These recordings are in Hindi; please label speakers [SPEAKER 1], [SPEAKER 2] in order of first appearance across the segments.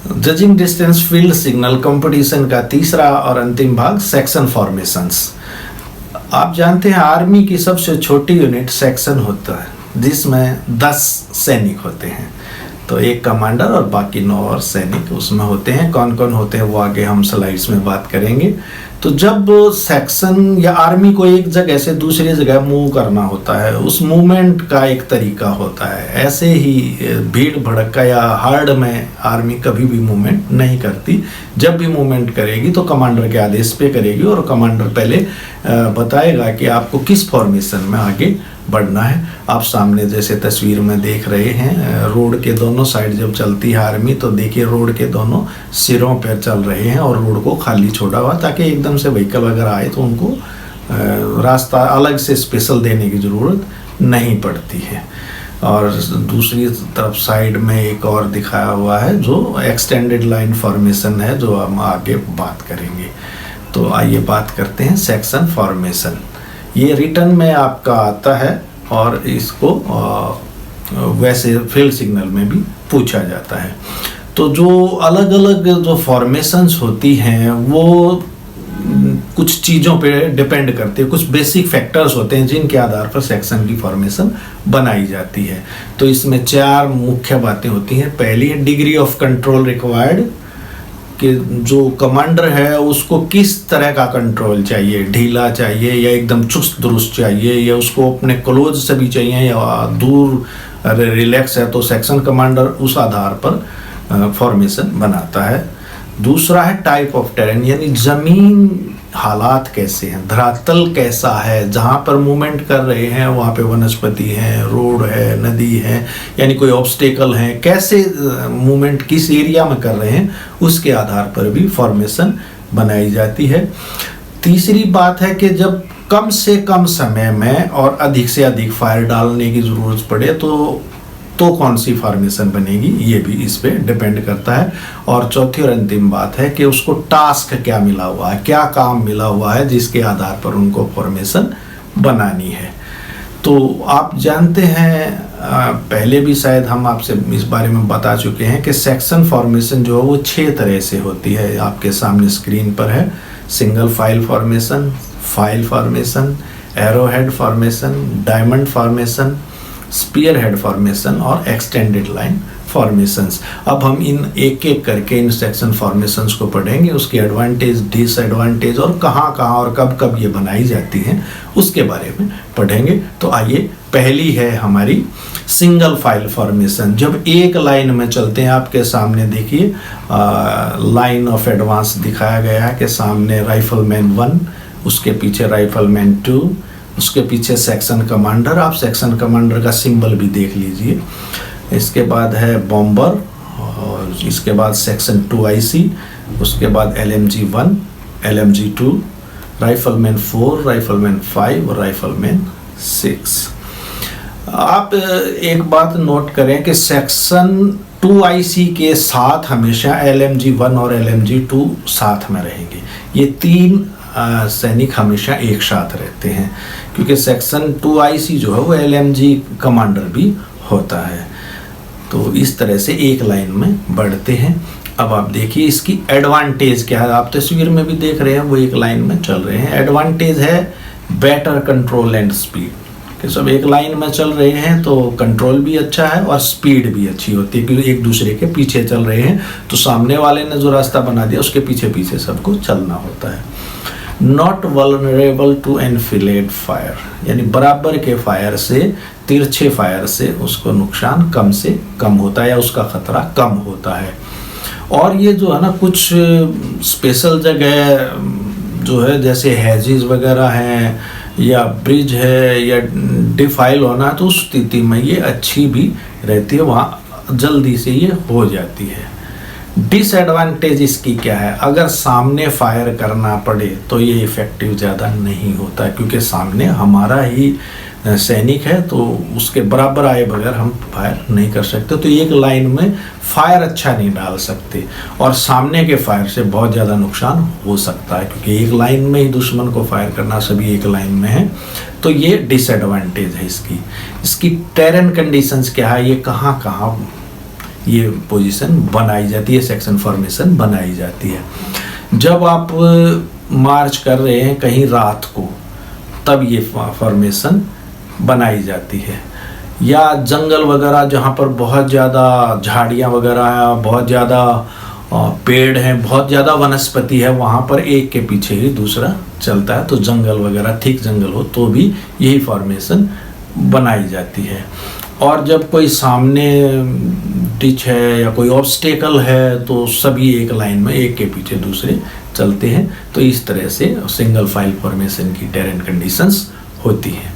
[SPEAKER 1] Judging distance field signal competition का तीसरा और अंतिम भाग, सेक्शन फॉर्मेशंस। आप जानते हैं आर्मी की सबसे छोटी यूनिट सेक्शन होता है, जिसमें 10 सैनिक होते हैं। तो एक कमांडर और बाकी 9 और सैनिक उसमें होते हैं। कौन कौन होते हैं वो आगे हम स्लाइड्स में बात करेंगे। तो जब सेक्शन या आर्मी को एक जगह से दूसरी जगह मूव करना होता है, उस मूवमेंट का एक तरीका होता है। ऐसे ही भीड़ भड़का या हार्ड में आर्मी कभी भी मूवमेंट नहीं करती। जब भी मूवमेंट करेगी तो कमांडर के आदेश पे करेगी, और कमांडर पहले बताएगा कि आपको किस फॉर्मेशन में आगे बढ़ना है। आप सामने जैसे तस्वीर में देख रहे हैं, रोड के दोनों साइड जब चलती है आर्मी, तो देखिए रोड के दोनों सिरों पर चल रहे हैं और रोड को खाली छोड़ा हुआ, ताकि एकदम से व्हीकल अगर आए तो उनको रास्ता अलग से स्पेशल देने की ज़रूरत नहीं पड़ती है। और दूसरी तरफ साइड में एक और दिखाया हुआ है जो एक्सटेंडेड लाइन फॉर्मेशन है, जो हम आगे बात करेंगे। तो आइए बात करते हैं सेक्शन फॉर्मेशन। ये रिटर्न में आपका आता है और इसको वैसे फील्ड सिग्नल में भी पूछा जाता है। तो जो अलग अलग जो फॉर्मेशंस होती हैं वो कुछ चीज़ों पे डिपेंड करती है, कुछ बेसिक फैक्टर्स होते हैं जिनके आधार पर सेक्शन की फॉर्मेशन बनाई जाती है। तो इसमें 4 मुख्य बातें होती हैं। पहली है डिग्री ऑफ कंट्रोल रिक्वायर्ड, कि जो कमांडर है उसको किस तरह का कंट्रोल चाहिए, ढीला चाहिए या एकदम चुस्त दुरुस्त चाहिए, या उसको अपने क्लोज से भी चाहिए या दूर रिलैक्स है, तो सेक्शन कमांडर उस आधार पर फॉर्मेशन बनाता है। दूसरा है टाइप ऑफ टेरेन, यानी ज़मीन हालात कैसे हैं, धरातल कैसा है, जहाँ पर मूवमेंट कर रहे हैं वहाँ पे वनस्पति है, रोड है, नदी है, यानी कोई ऑब्स्टेकल है, कैसे मूवमेंट किस एरिया में कर रहे हैं, उसके आधार पर भी फॉर्मेशन बनाई जाती है। तीसरी बात है कि जब कम से कम समय में और अधिक से अधिक फायर डालने की ज़रूरत पड़े तो कौन सी फॉर्मेशन बनेगी, ये भी इस पे डिपेंड करता है। और चौथी और अंतिम बात है कि उसको टास्क क्या मिला हुआ है, क्या काम मिला हुआ है, जिसके आधार पर उनको फॉर्मेशन बनानी है। तो आप जानते हैं, पहले भी शायद हम आपसे इस बारे में बता चुके हैं कि सेक्शन फॉर्मेशन जो है वो 6 तरह से होती है। आपके सामने स्क्रीन पर है। Single file formation, arrow head formation, diamond formation, spear head formation और एक्सटेंडेड लाइन फॉर्मेशंस। अब हम इन एक एक करके इन सेक्शन फॉर्मेशंस को पढ़ेंगे, उसके एडवांटेज, डिसएडवांटेज और कहाँ और कब ये बनाई जाती हैं उसके बारे में पढ़ेंगे। तो आइए, पहली है हमारी सिंगल फाइल फॉर्मेशन। जब एक लाइन में चलते हैं, आपके सामने देखिए लाइन ऑफ एडवांस दिखाया गया है कि सामने राइफलमैन 1, उसके पीछे राइफलमैन 2, उसके पीछे सेक्शन कमांडर। आप सेक्शन कमांडर का सिंबल भी देख लीजिए। इसके बाद है बॉम्बर, और इसके बाद सेक्शन 2IC, उसके बाद LMG 1, LMG 2, राइफलमैन 4, राइफलमैन 5 और राइफलमैन 6। आप एक बात नोट करें कि सेक्शन 2IC के साथ हमेशा LMG 1 और LMG 2 साथ में रहेंगे। ये 3 सैनिक हमेशा एक साथ रहते हैं, क्योंकि सेक्शन 2IC जो है वो LMG कमांडर भी होता है। तो इस तरह से एक लाइन में बढ़ते हैं। अब आप देखिए इसकी एडवांटेज क्या है। आप तस्वीर में भी देख रहे हैं वो एक लाइन में चल रहे हैं। एडवांटेज है बेटर कंट्रोल एंड स्पीड, कि सब एक लाइन में चल रहे हैं तो कंट्रोल भी अच्छा है और स्पीड भी अच्छी होती है, क्योंकि एक दूसरे के पीछे चल रहे हैं तो सामने वाले ने जो रास्ता बना दिया उसके पीछे पीछे सबको चलना होता है। नॉट वल्नरेबल टू एनफिलेड फायर, यानी बराबर के फायर से, तिरछे फायर से उसको नुकसान कम से कम होता है या उसका खतरा कम होता है। और ये जो है ना, कुछ स्पेशल जगह जो है, जैसे हैजेस वगैरह हैं या ब्रिज है या डिफाइल होना, तो उस स्थिति में ये अच्छी भी रहती है, वहाँ जल्दी से ये हो जाती है। डिसएडवांटेज इसकी क्या है, अगर सामने फायर करना पड़े तो ये इफेक्टिव ज़्यादा नहीं होता है, क्योंकि सामने हमारा ही सैनिक है तो उसके बराबर आए बगैर हम फायर नहीं कर सकते। तो एक लाइन में फायर अच्छा नहीं डाल सकते और सामने के फायर से बहुत ज़्यादा नुकसान हो सकता है, क्योंकि एक लाइन में ही दुश्मन को फायर करना, सभी एक लाइन में है। तो ये डिसएडवांटेज है इसकी। टेरेन कंडीशंस क्या है, ये कहाँ ये पोजीशन बनाई जाती है, सेक्शन फॉर्मेशन बनाई जाती है। जब आप मार्च कर रहे हैं कहीं रात को, तब ये फॉर्मेशन बनाई जाती है। या जंगल वगैरह जहाँ पर बहुत ज़्यादा झाड़ियाँ वगैरह हैं, बहुत ज़्यादा पेड़ हैं, बहुत ज़्यादा वनस्पति है, वहाँ पर एक के पीछे ही दूसरा चलता है। तो जंगल वगैरह, थिक जंगल हो तो भी यही फॉर्मेशन बनाई जाती है। और जब कोई सामने डिच है या कोई ऑब्स्टेकल है तो सभी एक लाइन में एक के पीछे दूसरे चलते हैं। तो इस तरह से सिंगल फाइल फॉर्मेशन की टेरेन कंडीशंस होती हैं।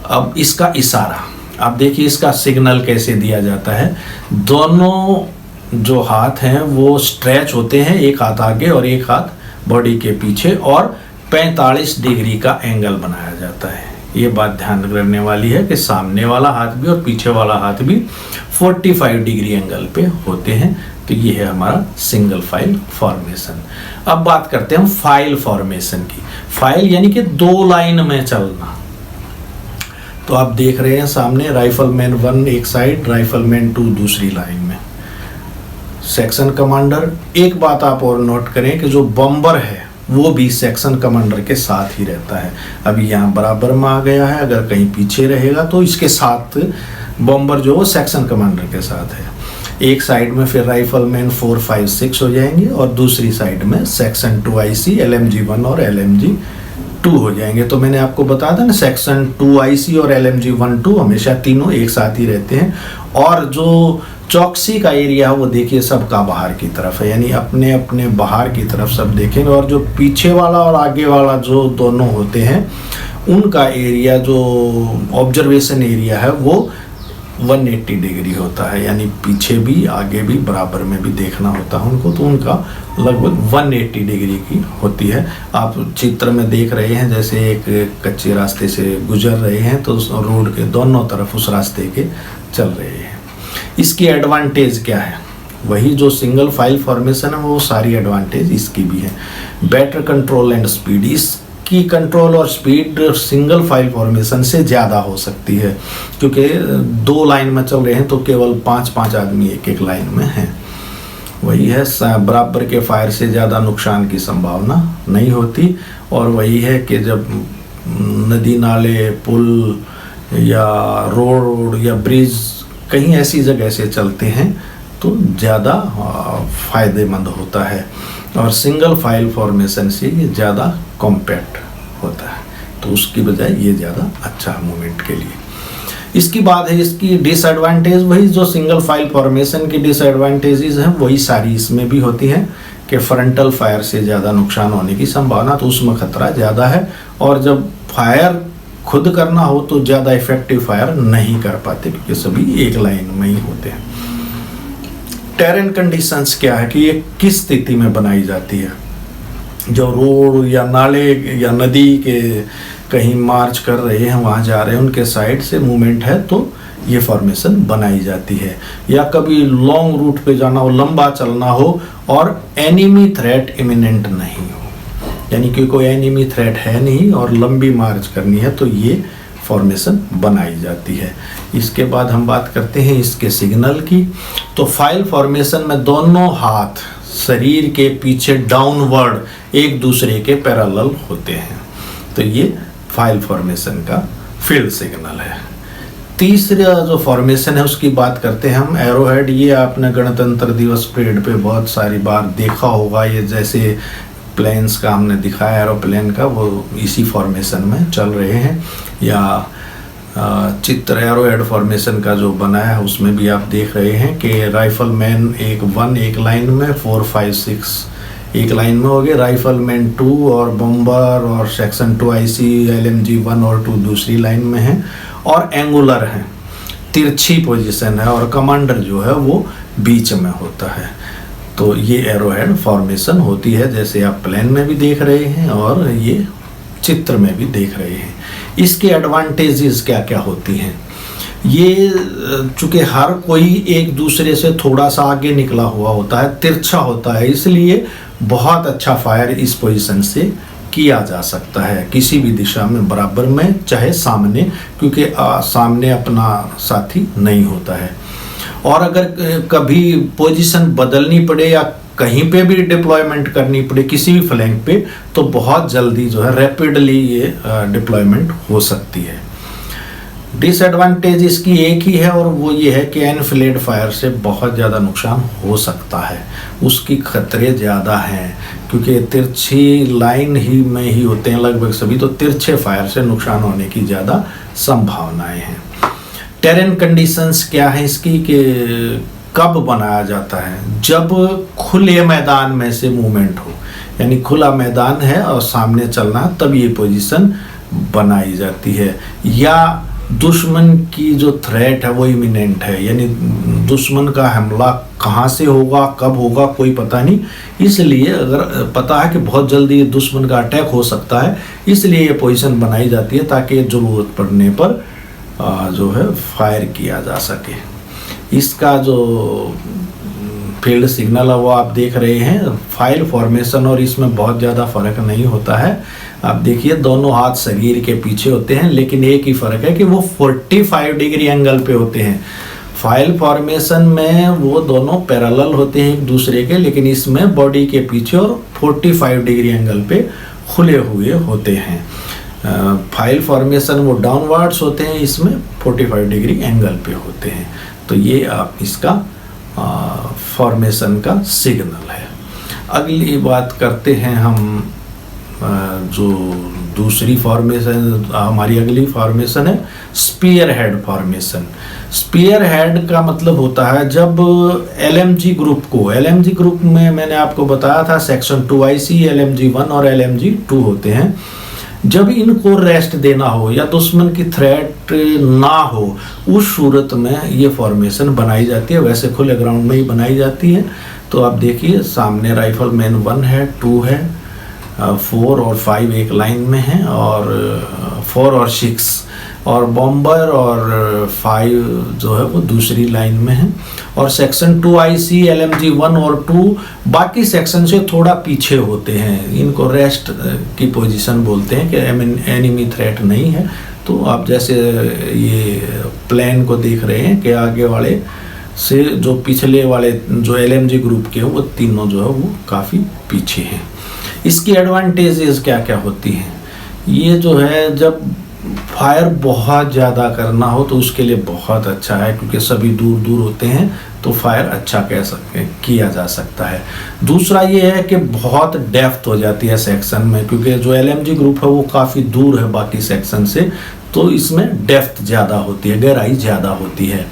[SPEAKER 1] अब इसका इशारा आप देखिए, इसका सिग्नल कैसे दिया जाता है। दोनों जो हाथ हैं वो स्ट्रेच होते हैं, एक हाथ आगे और एक हाथ बॉडी के पीछे, और 45 डिग्री का एंगल बनाया जाता है। ये बात ध्यान करने वाली है कि सामने वाला हाथ भी और पीछे वाला हाथ भी 45 डिग्री एंगल पे होते हैं। तो ये है हमारा सिंगल फाइल फॉर्मेशन। अब बात करते हैं हम फाइल फॉर्मेशन की। फाइल यानी कि 2 लाइन में चलना। तो आप देख रहे हैं सामने राइफलमैन 1 एक साइड, राइफलमैन 2 दूसरी लाइन में, सेक्शन कमांडर। एक बात आप और नोट करें कि जो बम्बर है वो भी सेक्शन कमांडर के साथ ही रहता है। अभी यहाँ बराबर में आ गया है, अगर कहीं पीछे रहेगा तो इसके साथ बम्बर जो वो सेक्शन कमांडर के साथ है। एक साइड में फिर राइफलमैन 4, 5, 6 हो जाएंगे और दूसरी साइड में सेक्शन 2IC, LMG 1 और LMG 2 हो जाएंगे। तो मैंने आपको बताया था ना, सेक्शन 2IC और LMG 1, 2 हमेशा तीनों एक साथ ही रहते हैं। और जो चौकसी का एरिया है वो देखिए सबका बाहर की तरफ है, यानी अपने अपने बाहर की तरफ सब देखेंगे। और जो पीछे वाला और आगे वाला जो दोनों होते हैं उनका एरिया, जो ऑब्जर्वेशन एरिया है, वो 180 डिग्री होता है, यानी पीछे भी आगे भी बराबर में भी देखना होता है उनको। तो उनका लगभग 180 डिग्री की होती है। आप चित्र में देख रहे हैं जैसे एक कच्चे रास्ते से गुजर रहे हैं तो रोड के दोनों तरफ उस रास्ते के चल रहे हैं। इसकी एडवांटेज क्या है? वही जो सिंगल फाइल फॉर्मेशन है वो सारी एडवांटेज इसकी भी है। बेटर कंट्रोल एंड स्पीड, इसकी कंट्रोल और स्पीड सिंगल फाइल फॉर्मेशन से ज़्यादा हो सकती है, क्योंकि 2 लाइन में चल रहे हैं तो केवल 5-5 आदमी एक एक लाइन में हैं। वही है, बराबर के फायर से ज़्यादा नुकसान की संभावना नहीं होती। और वही है कि जब नदी नाले, पुल या रोड या ब्रिज कहीं ऐसी जगह से चलते हैं तो ज़्यादा फ़ायदेमंद होता है। और सिंगल फाइल फॉर्मेशन से ये ज़्यादा कॉम्पैक्ट होता है, तो उसकी बजाय ये ज़्यादा अच्छा है मूवमेंट के लिए। इसकी बात है इसकी डिसएडवांटेज, वही जो सिंगल फाइल फॉर्मेशन की डिसएडवांटेजेस हैं वही सारी इसमें भी होती हैं कि फ्रंटल फायर से ज़्यादा नुकसान होने की संभावना, तो उसमें खतरा ज़्यादा है। और जब फायर खुद करना हो तो ज़्यादा इफेक्टिव फायर नहीं कर पाते, क्योंकि सभी एक लाइन में ही होते हैं। टेरेन कंडीशंस क्या है कि ये किस स्थिति में बनाई जाती है। जो रोड या नाले या नदी के कहीं मार्च कर रहे हैं, वहाँ जा रहे हैं, उनके साइड से मूवमेंट है तो ये फॉर्मेशन बनाई जाती है। या कभी लॉन्ग रूट पे जाना हो, लंबा चलना हो और एनिमी थ्रेट इमिनेंट नहीं हो, यानी कि कोई एनिमी थ्रेट है नहीं और लंबी मार्च करनी है, तो ये फॉर्मेशन बनाई जाती है। इसके बाद हम बात करते हैं इसके सिग्नल की। तो फाइल फॉर्मेशन में दोनों हाथ शरीर के पीछे डाउनवर्ड एक दूसरे के पैरेलल होते हैं, तो ये फाइल फॉर्मेशन का फील्ड सिग्नल है। तीसरा जो फॉर्मेशन है उसकी बात करते हैं हम, एरोहेड। ये आपने गणतंत्र दिवस परेड पे बहुत सारी बार देखा होगा। ये जैसे प्लेन्स का हमने दिखाया, एरोप्लेन का, वो इसी फॉर्मेशन में चल रहे हैं। या चित्र एरोहेड फॉर्मेशन का जो बनाया है उसमें भी आप देख रहे हैं कि राइफलमैन 1 एक लाइन में, 4, 5, 6 एक लाइन में हो गए, राइफलमैन 2 और बम्बर और सेक्शन 2IC, LMG 1 और 2 दूसरी लाइन में हैं और एंगुलर हैं, तिरछी पोजीशन है, और कमांडर जो है वो बीच में होता है। तो ये एरोहेड फॉर्मेशन होती है, जैसे आप प्लेन में भी देख रहे हैं और ये चित्र में भी देख रहे हैं। इसके एडवांटेजेस क्या क्या होती हैं? ये चूँकि हर कोई एक दूसरे से थोड़ा सा आगे निकला हुआ होता है, तिरछा होता है, इसलिए बहुत अच्छा फायर इस पोजीशन से किया जा सकता है किसी भी दिशा में, बराबर में चाहे सामने, क्योंकि सामने अपना साथी नहीं होता है। और अगर कभी पोजीशन बदलनी पड़े या कहीं पे भी डिप्लॉयमेंट करनी पड़े किसी भी फ्लैंक पे, तो बहुत जल्दी जो है रैपिडली ये डिप्लॉयमेंट हो सकती है। डिसएडवांटेज इसकी एक ही है और वो ये है कि एनफिलेड फायर से बहुत ज़्यादा नुकसान हो सकता है, उसकी खतरे ज़्यादा हैं क्योंकि तिरछी लाइन ही में ही होते हैं लगभग सभी, तो तिरछे फायर से नुकसान होने की ज़्यादा संभावनाएं हैं। टेरेन कंडीशंस क्या है इसकी कि कब बनाया जाता है, जब खुले मैदान में से मूवमेंट हो, यानी खुला मैदान है और सामने चलना है तब ये पोजीशन बनाई जाती है, या दुश्मन की जो थ्रेट है वो इमिनेंट है, यानी दुश्मन का हमला कहाँ से होगा कब होगा कोई पता नहीं, इसलिए अगर पता है कि बहुत जल्दी दुश्मन का अटैक हो सकता है, इसलिए ये पोजीशन बनाई जाती है ताकि ज़रूरत पड़ने पर जो है फायर किया जा सके। इसका जो फील्ड सिग्नल है वो आप देख रहे हैं, फाइल फॉर्मेशन और इसमें बहुत ज़्यादा फर्क नहीं होता है। आप देखिए दोनों हाथ शरीर के पीछे होते हैं, लेकिन एक ही फर्क है कि वो 45 डिग्री एंगल पे होते हैं। फाइल फॉर्मेशन में वो दोनों पैरेलल होते हैं एक दूसरे के, लेकिन इसमें बॉडी के पीछे और 45 डिग्री एंगल पे खुले हुए होते हैं। फाइल फॉर्मेशन वो डाउनवर्ड्स होते हैं, इसमें 45 डिग्री एंगल पे होते हैं। तो ये आप इसका फॉर्मेशन का सिग्नल है। अगली बात करते हैं हम जो दूसरी फॉर्मेशन, हमारी अगली फॉर्मेशन है spear head formation. Spear head का मतलब होता है जब LMG ग्रुप को, LMG ग्रुप में मैंने आपको बताया था सेक्शन 2IC, LMG 1 और LMG 2 होते हैं। जब इनको रेस्ट देना हो या दुश्मन की थ्रेट ना हो, उस सूरत में ये फॉर्मेशन बनाई जाती है। वैसे खुले ग्राउंड में ही बनाई जाती है। तो आप देखिए सामने राइफलमैन 1 है, 2 है, 4 और 5 एक लाइन में हैं और 4 और 6, और बॉम्बर और 5 जो है वो दूसरी लाइन में है। और सेक्शन 2IC, LMG 1 और 2 बाकी सेक्शन से थोड़ा पीछे होते हैं। इनको रेस्ट की पोजीशन बोलते हैं कि एनिमी थ्रेट नहीं है। तो आप जैसे ये प्लेन को देख रहे हैं कि आगे वाले से जो पिछले वाले जो LMG ग्रुप के हैं वो तीनों जो है वो काफ़ी पीछे हैं। इसकी एडवांटेजेस क्या क्या होती हैं? ये जो है जब फायर बहुत ज़्यादा करना हो तो उसके लिए बहुत अच्छा है, क्योंकि सभी दूर दूर होते हैं तो फायर अच्छा किया जा सकता है। दूसरा ये है कि बहुत डेप्थ हो जाती है सेक्शन में, क्योंकि जो LMG ग्रुप है वो काफ़ी दूर है बाकी सेक्शन से, तो इसमें डेप्थ ज़्यादा होती है, गहराई ज़्यादा होती है।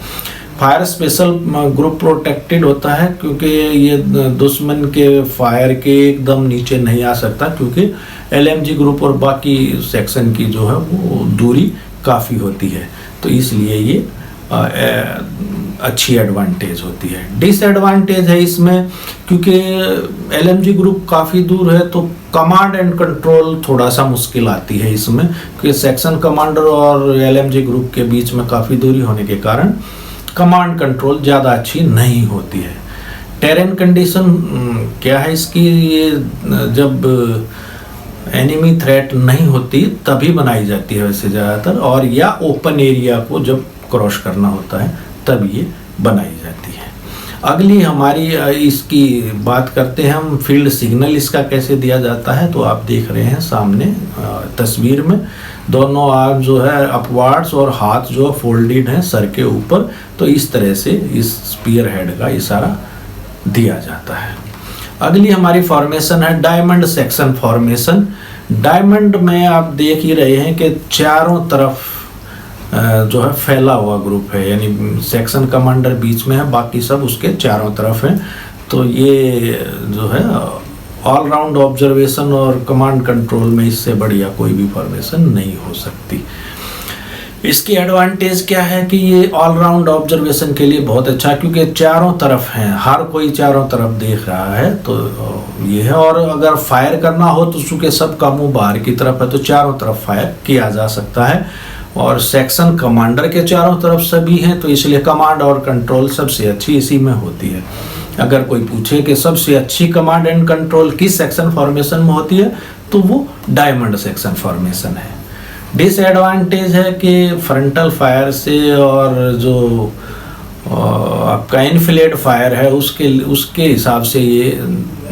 [SPEAKER 1] फायर स्पेशल ग्रुप प्रोटेक्टेड होता है क्योंकि ये दुश्मन के फायर के एकदम नीचे नहीं आ सकता, क्योंकि LMG ग्रुप और बाकी सेक्शन की जो है वो दूरी काफ़ी होती है, तो इसलिए ये अच्छी एडवांटेज होती है। डिसएडवांटेज है इसमें क्योंकि LMG ग्रुप काफ़ी दूर है तो कमांड एंड कंट्रोल थोड़ा सा मुश्किल आती है इसमें, क्योंकि सेक्शन कमांडर और LMG ग्रुप के बीच में काफ़ी दूरी होने के कारण कमांड कंट्रोल ज़्यादा अच्छी नहीं होती है। टेरेन कंडीशन क्या है इसकी? ये जब एनिमी थ्रेट नहीं होती तभी बनाई जाती है वैसे ज़्यादातर, और या ओपन एरिया को जब क्रॉस करना होता है तब ये बनाई जाती है। अगली हमारी इसकी बात करते हैं हम, फील्ड सिग्नल इसका कैसे दिया जाता है। तो आप देख रहे हैं सामने तस्वीर में दोनों आर्म जो है अपवार्ड्स और हाथ जो फोल्डेड हैं सर के ऊपर, तो इस तरह से इस स्पीयर हेड का इशारा दिया जाता है। अगली हमारी फॉर्मेशन है डायमंड सेक्शन फॉर्मेशन। डायमंड में आप देख ही रहे हैं कि चारों तरफ जो है फैला हुआ ग्रुप है, यानी सेक्शन कमांडर बीच में है, बाकी सब उसके चारों तरफ हैं। तो ये जो है ऑल राउंड ऑब्जर्वेशन और कमांड कंट्रोल में इससे बढ़िया कोई भी फॉर्मेशन नहीं हो सकती। इसकी एडवांटेज क्या है कि ये ऑल राउंड ऑब्जर्वेशन के लिए बहुत अच्छा, क्योंकि चारों तरफ हैं, हर कोई चारों तरफ देख रहा है, तो ये है। और अगर फायर करना हो तो चूँकि सबका मुंह बाहर की तरफ है तो चारों तरफ फायर किया जा सकता है, और सेक्शन कमांडर के चारों तरफ सभी हैं, तो इसलिए कमांड और कंट्रोल सबसे अच्छी इसी में होती है। अगर कोई पूछे कि सबसे अच्छी कमांड एंड कंट्रोल किस सेक्शन फॉर्मेशन में होती है, तो वो डायमंड सेक्शन फॉर्मेशन है। डिसएडवांटेज है कि फ्रंटल फायर से और जो आपका इनफ्लेड फायर है उसके हिसाब से ये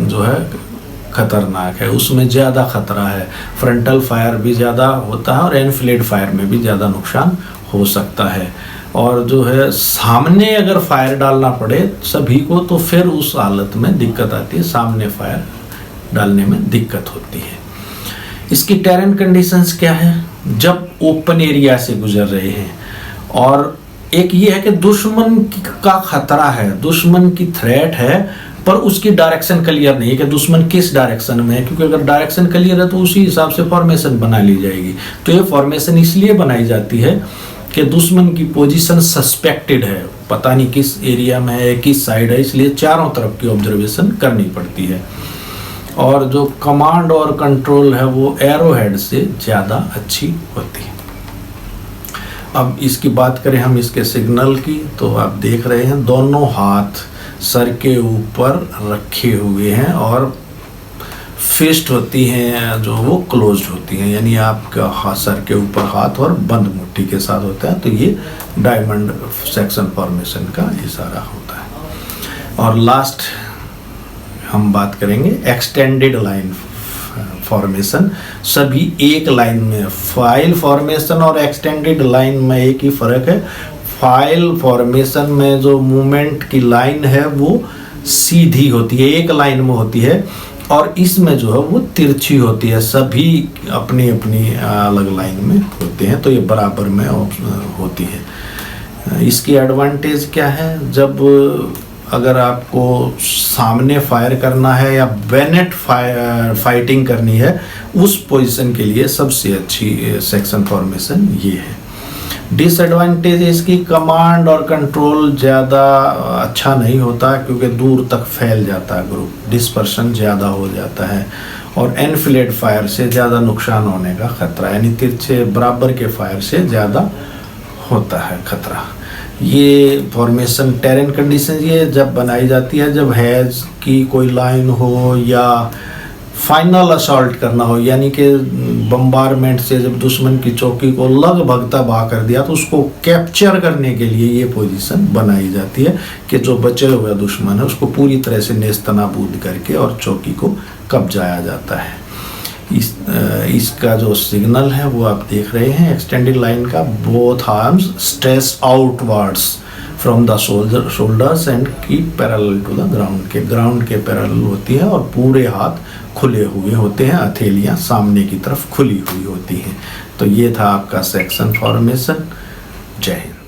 [SPEAKER 1] जो है खतरनाक है, उसमें ज़्यादा खतरा है। फ्रंटल फायर भी ज़्यादा होता है और इनफ्लेड फायर में भी ज़्यादा नुकसान हो सकता है। और जो है सामने अगर फायर डालना पड़े सभी को तो फिर उस हालत में दिक्कत आती है, सामने फायर डालने में दिक्कत होती है। इसकी टेरेन कंडीशंस क्या है? जब ओपन एरिया से गुजर रहे हैं, और एक ये है कि दुश्मन का खतरा है, दुश्मन की थ्रेट है, पर उसकी डायरेक्शन क्लियर नहीं है कि दुश्मन किस डायरेक्शन में है, क्योंकि अगर डायरेक्शन क्लियर है तो उसी हिसाब से फॉर्मेशन बना ली जाएगी। तो ये फॉर्मेशन इसलिए बनाई जाती है कि दुश्मन की पोजीशन सस्पेक्टेड है, पता नहीं किस एरिया में है, किस साइड है, इसलिए चारों तरफ की ऑब्जर्वेशन करनी पड़ती है। और जो कमांड और कंट्रोल है वो एरो हेड से ज़्यादा अच्छी होती है। अब इसकी बात करें हम इसके सिग्नल की, तो आप देख रहे हैं दोनों हाथ सर के ऊपर रखे हुए हैं और फिस्ट होती हैं जो वो क्लोज्ड होती हैं, यानी आपका हाथ सर के ऊपर हाथ और बंद मुट्ठी के साथ होता है। तो ये डायमंड सेक्शन फॉर्मेशन का इशारा होता है। और लास्ट हम बात करेंगे एक्सटेंडेड लाइन फॉर्मेशन। सभी एक लाइन में, फाइल फॉर्मेशन और एक्सटेंडेड लाइन में एक ही फर्क है। फाइल फॉर्मेशन में जो मूवमेंट की लाइन है वो सीधी होती है, एक लाइन में होती है, और इसमें जो है वो तिरछी होती है, सभी अपनी अपनी अलग लाइन में होते हैं, तो ये बराबर में होती है। इसकी एडवांटेज क्या है? जब अगर आपको सामने फायर करना है या बैनेट फाइटिंग करनी है, उस पोजीशन के लिए सबसे अच्छी सेक्शन फॉर्मेशन ये है। डिसएडवांटेज इसकी कमांड और कंट्रोल ज़्यादा अच्छा नहीं होता, क्योंकि दूर तक फैल जाता है ग्रुप, डिस्पर्शन ज़्यादा हो जाता है, और एनफिलेड फायर से ज़्यादा नुकसान होने का खतरा, यानी तिरछे बराबर के फायर से ज़्यादा होता है खतरा। ये फॉर्मेशन टेरेन कंडीशन ये जब बनाई जाती है जब हैज की कोई लाइन हो या फाइनल असॉल्ट करना हो, यानी कि बम्बारमेंट से जब दुश्मन की चौकी को लगभग तबाह कर दिया तो उसको कैप्चर करने के लिए ये पोजीशन बनाई जाती है कि जो बचे हुए दुश्मन है उसको पूरी तरह से नेस्तनाबूद करके और चौकी को कब्जाया जाता है। इसका जो सिग्नल है वो आप देख रहे हैं एक्सटेंडेड लाइन का, both arms stress outwards from the shoulders and keep parallel to the ground के पैरेलल होती है, और पूरे हाथ खुले हुए होते हैं, हथेलियां सामने की तरफ खुली हुई होती हैं। तो ये था आपका सेक्शन फॉर्मेशन। जय हिंद।